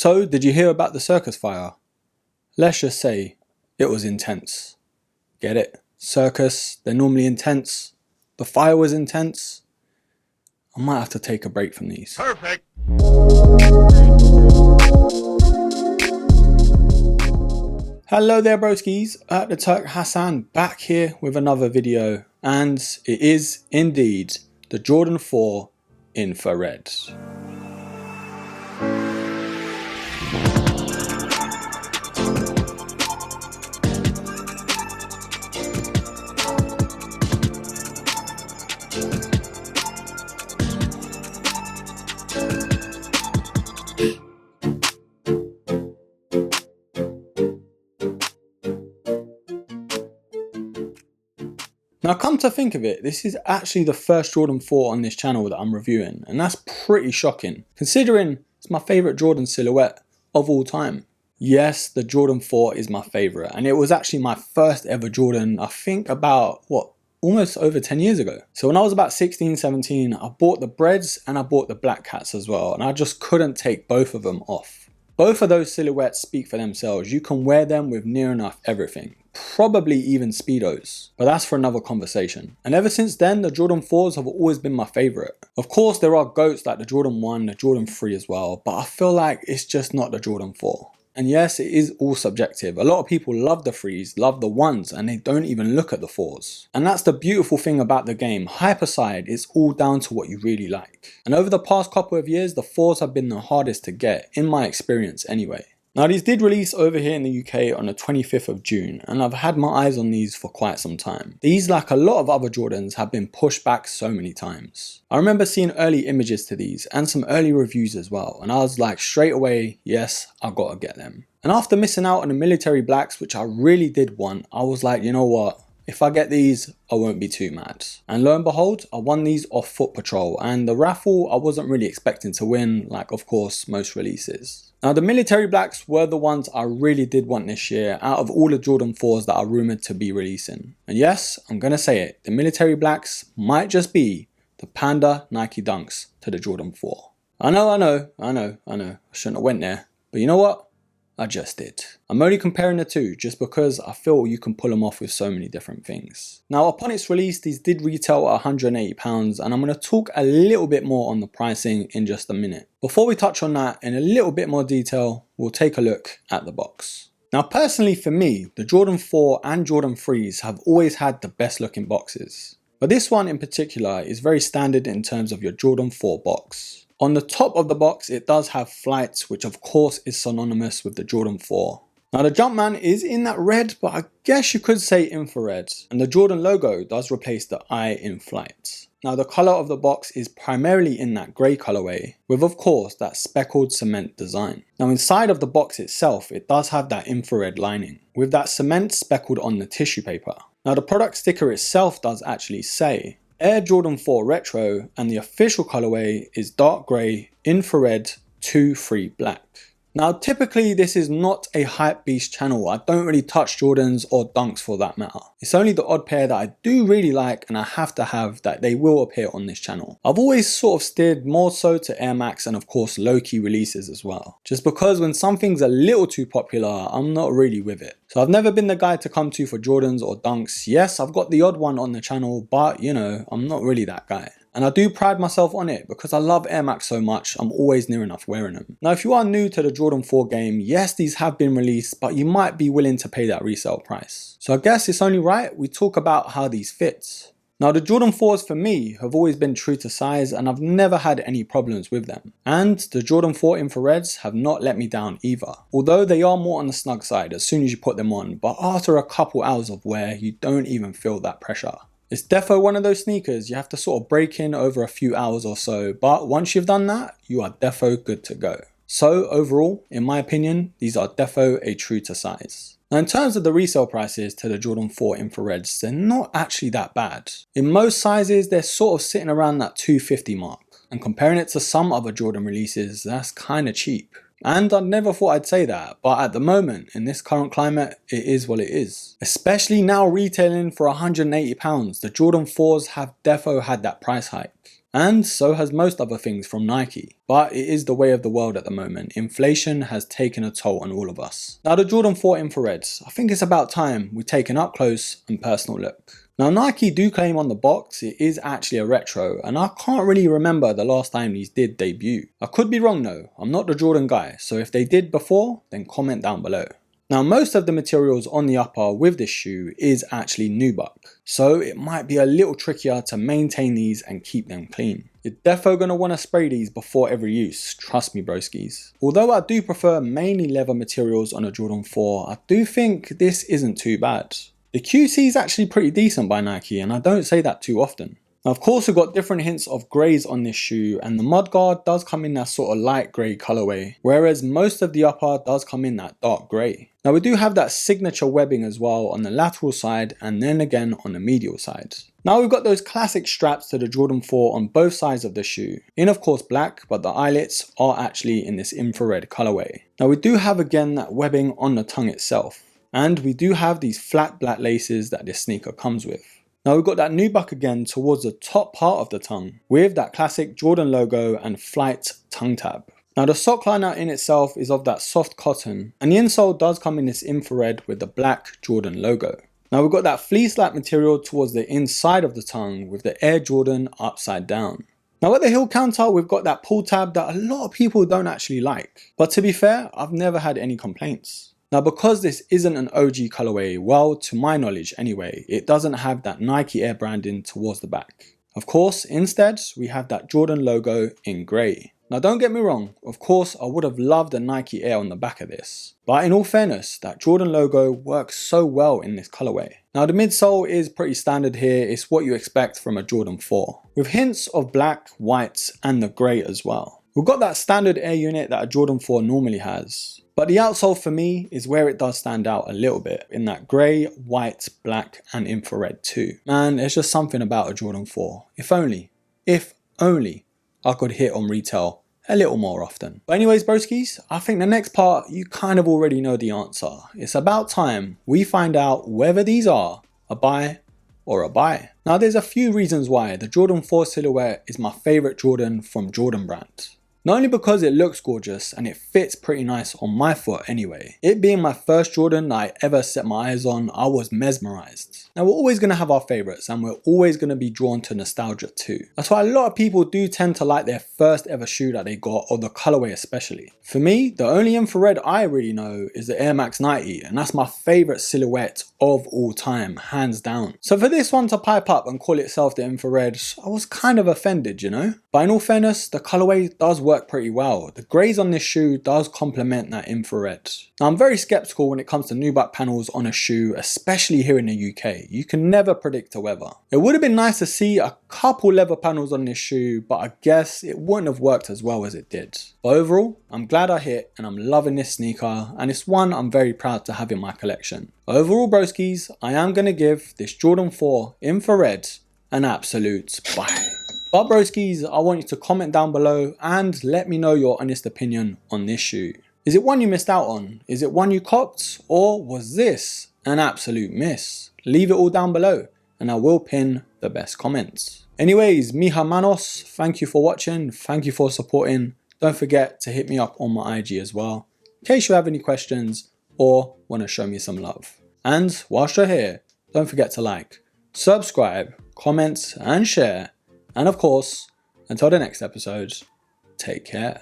So, did you hear about the circus fire? Let's just say it was intense. Get it? Circus, they're normally intense. The fire was intense. I might have to take a break from these. Perfect. Hello there broskies, the Turk Hassan back here with another video, and it is indeed the Jordan 4 Infrared. Now come to think of it, this is actually the first Jordan 4 on this channel that I'm reviewing, and that's pretty shocking, considering it's my favourite Jordan silhouette of all time. Yes, the Jordan 4 is my favourite, and it was actually my first ever Jordan, I think about, almost over 10 years ago. So when I was about 16, 17, I bought the Breads and I bought the Black Cats as well, and I just couldn't take both of them off. Both of those silhouettes speak for themselves. You can wear them with near enough everything. Probably even Speedos, but that's for another conversation. And ever since then, the Jordan 4s have always been my favourite. Of course, there are GOATs like the Jordan 1, the Jordan 3 as well, but I feel like it's just not the Jordan 4. And yes, it is all subjective. A lot of people love the 3s, love the 1s, and they don't even look at the 4s. And that's the beautiful thing about the game. Hype aside, it's all down to what you really like. And over the past couple of years, the 4s have been the hardest to get, in my experience anyway. Now these did release over here in the UK on the 25th of June, and I've had my eyes on these for quite some time. These, like a lot of other Jordans, have been pushed back so many times. I remember seeing early images to these and some early reviews as well, and I was like straight away, yes, I gotta get them. And after missing out on the military blacks, which I really did want, I was like, you know what? If I get these, I won't be too mad. And lo and behold, I won these off Foot Patrol, and the raffle I wasn't really expecting to win, like of course most releases. Now the military blacks were the ones I really did want this year out of all the Jordan 4s that are rumoured to be releasing. And yes, I'm gonna say it, the military blacks might just be the Panda Nike Dunks to the Jordan 4. I know, I shouldn't have went there, but you know what? I just did. I'm only comparing the two just because I feel you can pull them off with so many different things. Now upon its release, these did retail at £180, and I'm going to talk a little bit more on the pricing in just a minute. Before we touch on that in a little bit more detail, we'll take a look at the box. Now personally for me, the Jordan 4 and Jordan 3s have always had the best looking boxes. But this one in particular is very standard in terms of your Jordan 4 box. On the top of the box, it does have flights, which of course is synonymous with the Jordan 4. Now the Jumpman is in that red, but I guess you could say infrared. And the Jordan logo does replace the I in flight. Now the colour of the box is primarily in that grey colourway, with of course that speckled cement design. Now inside of the box itself, it does have that infrared lining, with that cement speckled on the tissue paper. Now the product sticker itself does actually say Air Jordan 4 Retro, and the official colorway is dark grey, infrared, 2-3 black. Now typically this is not a hype beast channel. I don't really touch Jordans or Dunks for that matter. It's only the odd pair that I do really like and I have to have that they will appear on this channel. I've always sort of steered more so to Air Max and of course low-key releases as well. Just because when something's a little too popular, I'm not really with it. So I've never been the guy to come to for Jordans or Dunks. Yes, I've got the odd one on the channel, but you know, I'm not really that guy. And I do pride myself on it because I love Air Max so much, I'm always near enough wearing them. Now if you are new to the Jordan 4 game, yes these have been released, but you might be willing to pay that resale price. So I guess it's only right we talk about how these fit. Now the Jordan 4s for me have always been true to size and I've never had any problems with them. And the Jordan 4 infrareds have not let me down either. Although they are more on the snug side as soon as you put them on, but after a couple hours of wear you don't even feel that pressure. It's defo one of those sneakers you have to sort of break in over a few hours or so, but once you've done that, you are defo good to go. So overall, in my opinion, these are defo a true to size. Now in terms of the resale prices to the Jordan 4 infrareds, they're not actually that bad. In most sizes, they're sort of sitting around that $250 mark. And comparing it to some other Jordan releases, that's kinda cheap. And I never thought I'd say that, but at the moment, in this current climate, it is what it is. Especially now retailing for £180, the Jordan 4s have defo had that price hike. And so has most other things from Nike. But it is the way of the world at the moment. Inflation has taken a toll on all of us. Now the Jordan 4 infrareds, I think it's about time we take an up close and personal look. Now Nike do claim on the box it is actually a retro, and I can't really remember the last time these did debut. I could be wrong though, I'm not the Jordan guy, so if they did before, then comment down below. Now most of the materials on the upper with this shoe is actually nubuck, so it might be a little trickier to maintain these and keep them clean. You're defo going to want to spray these before every use, trust me broskies. Although I do prefer mainly leather materials on a Jordan 4, I do think this isn't too bad. The QC is actually pretty decent by Nike, and I don't say that too often. Now of course we've got different hints of greys on this shoe, and the mudguard does come in that sort of light grey colourway, whereas most of the upper does come in that dark grey. Now we do have that signature webbing as well on the lateral side and then again on the medial side. Now we've got those classic straps to the Jordan 4 on both sides of the shoe, in of course black, but the eyelets are actually in this infrared colourway. Now we do have again that webbing on the tongue itself. And we do have these flat black laces that this sneaker comes with. Now we've got that nubuck again towards the top part of the tongue with that classic Jordan logo and flight tongue tab. Now the sock liner in itself is of that soft cotton, and the insole does come in this infrared with the black Jordan logo. Now we've got that fleece-like material towards the inside of the tongue with the Air Jordan upside down. Now at the heel counter we've got that pull tab that a lot of people don't actually like, but to be fair I've never had any complaints. Now because this isn't an OG colorway, well to my knowledge anyway, it doesn't have that Nike Air branding towards the back. Of course instead we have that Jordan logo in grey. Now don't get me wrong, of course I would have loved a Nike Air on the back of this. But in all fairness, that Jordan logo works so well in this colorway. Now the midsole is pretty standard here, it's what you expect from a Jordan 4. With hints of black, white and the grey as well. We've got that standard Air unit that a Jordan 4 normally has. But the outsole for me is where it does stand out a little bit, in that grey, white, black and infrared too. Man, there's just something about a Jordan 4. If only I could hit on retail a little more often. But anyways broskies, I think the next part you kind of already know the answer. It's about time we find out whether these are a buy or a buy. Now there's a few reasons why the Jordan 4 silhouette is my favourite Jordan from Jordan brand. Not only because it looks gorgeous and it fits pretty nice on my foot anyway. It being my first Jordan that I ever set my eyes on, I was mesmerised. Now we're always going to have our favourites and we're always going to be drawn to nostalgia too. That's why a lot of people do tend to like their first ever shoe that they got, or the colourway especially. For me, the only infrared I really know is the Air Max 90, and that's my favourite silhouette of all time, hands down. So for this one to pipe up and call itself the infrared, I was kind of offended, you know. But in all fairness, the colourway does work pretty well. The greys on this shoe does complement that infrared. Now I'm very skeptical when it comes to nubuck panels on a shoe, especially here in the UK. You can never predict the weather. It would have been nice to see a couple leather panels on this shoe, but I guess it wouldn't have worked as well as it did. But overall, I'm glad I hit and I'm loving this sneaker, and it's one I'm very proud to have in my collection. Overall broskies, I am going to give this Jordan 4 infrared an absolute buy. But broskies, I want you to comment down below and let me know your honest opinion on this shoe. Is it one you missed out on? Is it one you copped? Or was this an absolute miss? Leave it all down below and I will pin the best comments. Anyways, mi hermanos, thank you for watching, thank you for supporting. Don't forget to hit me up on my IG as well, in case you have any questions or want to show me some love. And whilst you're here, don't forget to like, subscribe, comment and share. And of course, until the next episode, take care.